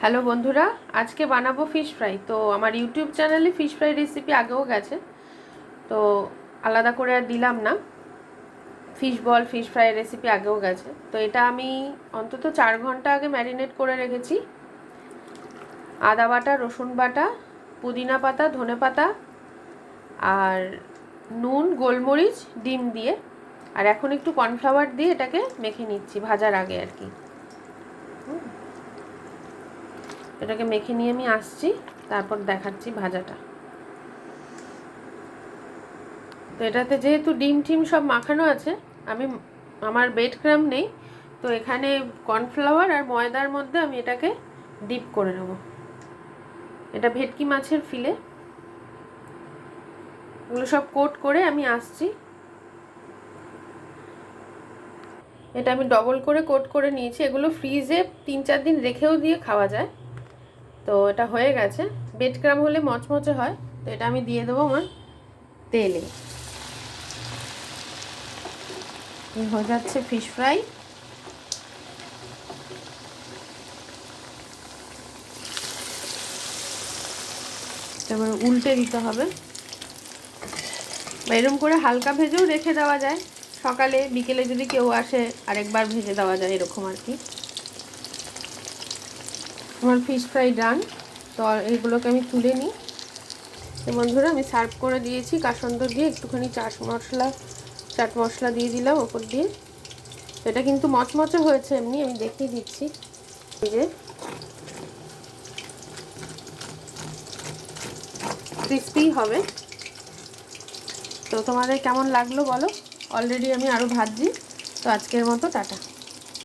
Hello বন্ধুরা, আজকে বানাবো ফিশ ফ্রাই। তো আমার ইউটিউব চ্যানেলে ফিশ ফ্রাই রেসিপি আগেও গেছে, তো আলাদা করে আর দিলাম না। Fish ball, fish fry recipe আগেও গেছে। তো এটা আমি অন্তত 4 ঘন্টা আগে ম্যারিনেট করে রেখেছি। আদা বাটা, রসুন বাটা, পুদিনা পাতা, ধনে পাতা আর নুন, গোলমরিচ, ডিম দিয়ে, আর এখন একটু কর্নফ্লাওয়ার দিয়ে এটাকে মেখে নিচ্ছি ভাজার আগে আর কি। এটাকে মেখে নিয়ে আমি আসছি, তারপর দেখাচ্ছি ভাজাটা। তো এটাতে যেহেতু ডিম টিম সব মাখানো আছে, আমার ব্রেড ক্রাম নেই, তো এখানে কর্নফ্লাওয়ার আর ময়দার মধ্যে আমি এটাকে ডিপ করে নেব। এটা ভেটকি মাছের ফিলে, এগুলো সব কোট করে আমি আসছি। এটা আমি ডবল করে কোট করে নিয়েছি। এগুলো ফ্রিজে 3-4 দিন রেখেও দিয়ে খাওয়া যায়। তো এটা হয়ে গেছে। ব্রেড ক্রাম হলে মচমচে হয়। তো এটা আমি দিয়ে দেবো আমার তেলে। হয়ে যাচ্ছে ফিশ ফ্রাই। এবার উল্টে দিতে হবে, বা এরকম করে হালকা ভেজেও রেখে দেওয়া যায়। সকালে বিকেলে যদি কেউ আসে আরেকবার ভেজে দেওয়া যায়, এরকম আর কি। আমার ফিশ ফ্রাই ডান। তো এইগুলোকে আমি তুলে নিই। তো বন্ধুরা, আমি সার্ভ করে দিয়েছি কাসুন্দি দিয়ে, একটুখানি চাট মশলা দিয়ে দিলাম ওপর দিয়ে। এটা কিন্তু মচমচে হয়েছে, এমনি আমি দেখিয়ে দিচ্ছি। এই যে ক্রিস্পি হবে। তো তোমাদের কেমন লাগলো বলো। অলরেডি আমি আরও ভাজছি। তো আজকের মতো টাটা।